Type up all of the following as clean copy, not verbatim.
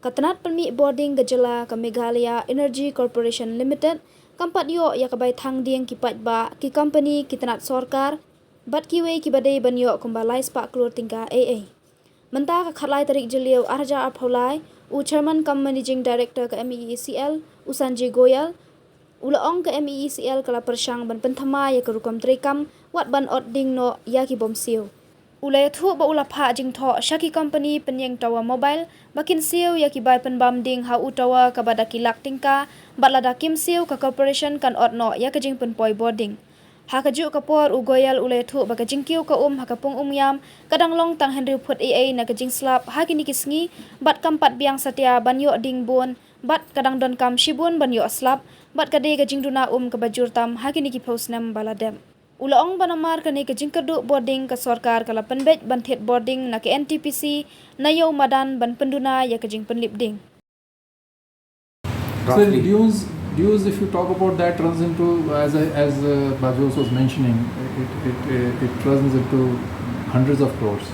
Katanat permi boarding gejala ke Meghalaya Energy Corporation Limited, kampat yo ya kabai thang dieng kipat ba ki company kitanat sorkar, bat kiwe ki badai banyo kumbalai spak krur tingka AA. Mentah ka khatlai tarik jeliu arja apholai, u chairman kam managing director ke MEECL, u Sanjay Goyal, ulaong ke MEECL kala persyang ban penthama ya ke rukam trikam, wat ban ot ding no ya ki bom Siew. Ulai thu ba ula pha jing tho Shaki company penyeng tawa mobile bakin Siew ya ki bai penbam ding ha utawa ka badaki lak tingka batlada kim Siew ka corporation kan ot no ya ka jing penpoi boarding. Ha ka ju ka por u Goyal ulai thu ba ka jing kiu ka ha ka pung yam kadang long tang Henry phut AA na ka jing slap ha kini kisngi bat kampat biang satya banyo ding bon bat kadang don kam shibun banyo slap bat ka de ka jing duna ka bajur tam ha kini ki post nam baladem. Ulaong banamar kani ke jingkadu boarding ke sorkar kala penbej banthet boarding na ke NTPC na yo madan ban penduna ya ke jing penlipding. So dues, if you talk about that, runs into as Bajos was mentioning, it runs into hundreds of crores.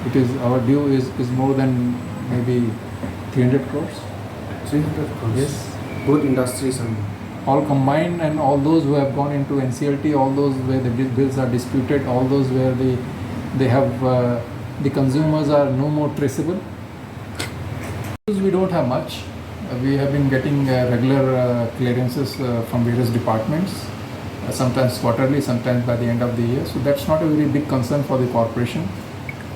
It is our due is more than maybe 300 crores. 300 crores. Yes. Both industries and all combined, and all those who have gone into NCLT, all those where the bills are disputed, all those where they have the consumers are no more traceable. We don't have much. We have been getting regular clearances from various departments, sometimes quarterly, sometimes by the end of the year. So that's not a very big concern for the corporation.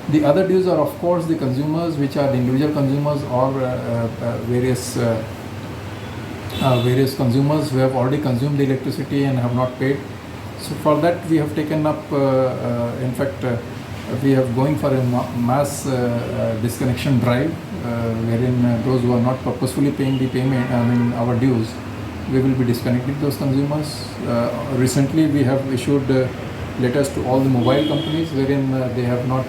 The other dues are of course the consumers, which are the individual consumers or various consumers who have already consumed the electricity and have not paid. So for that we have taken up, in fact, we have going for a mass disconnection drive, wherein those who are not purposefully paying the payment, our dues, we will be disconnecting those consumers. Recently we have issued letters to all the mobile companies, wherein they have not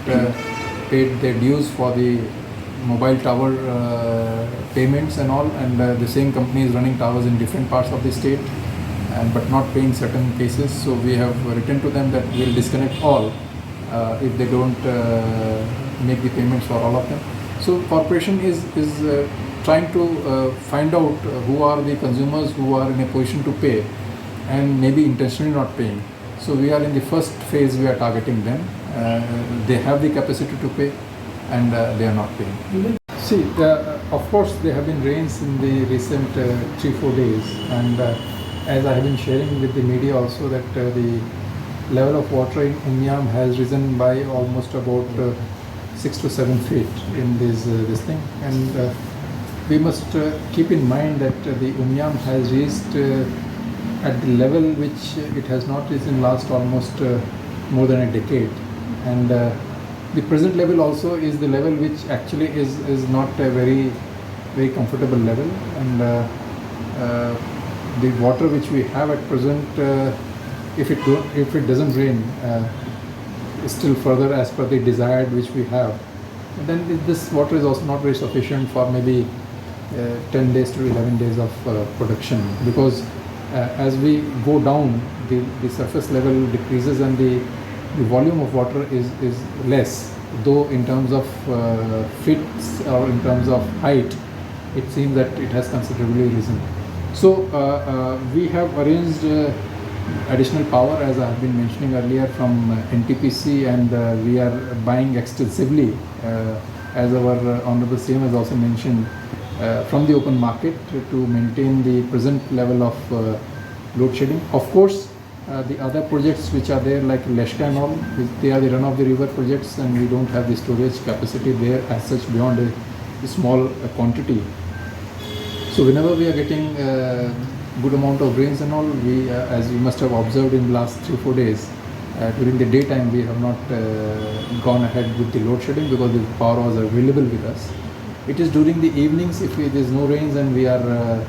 paid their dues for the mobile tower payments and all, and the same company is running towers in different parts of the state but not paying certain cases. So we have written to them that we will disconnect all if they don't make the payments for all of them. So corporation is trying to find out who are the consumers who are in a position to pay and maybe intentionally not paying. So we are in the first phase, we are targeting them. They have the capacity to pay and they are not paying. See, of course there have been rains in the recent 3-4 days, and as I have been sharing with the media also, that the level of water in Umyam has risen by almost about 6 to 7 feet in this thing, and we must keep in mind that the Umyam has reached at the level which it has not reached in last almost more than a decade, and the present level also is the level which actually is not a very comfortable level, and the water which we have at present, if it doesn't rain still further as per the desired which we have, then this water is also not very sufficient for maybe 10 days to 11 days of production, because as we go down, the surface level decreases and the volume of water is less, though in terms of feet or in terms of height it seems that it has considerably risen. So we have arranged additional power, as I have been mentioning earlier, from NTPC, and we are buying extensively, as our Honorable CM has also mentioned, from the open market to maintain the present level of load shedding. Of course, the other projects which are there, like Leshka and all, they are the run of the river projects, and we don't have the storage capacity there as such beyond a small quantity. So whenever we are getting good amount of rains and all, we as you must have observed in the last 3-4 days, during the daytime we have not gone ahead with the load shedding because the power was available with us. It is during the evenings, if there is no rains and we are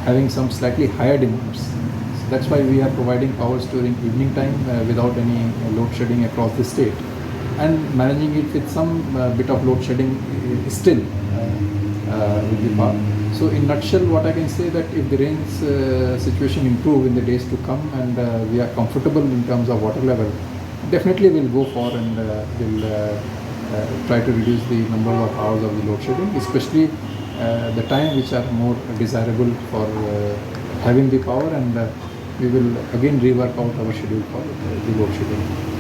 having some slightly higher demands. So that's why we are providing powers during evening time without any load shedding across the state, and managing it with some bit of load shedding still with the power. So in nutshell, what I can say, that if the rains situation improve in the days to come and we are comfortable in terms of water level, definitely we'll go for and we'll try to reduce the number of hours of the load shedding, especially the time which are more desirable for having the power, and we will again rework out our schedule for the load shedding.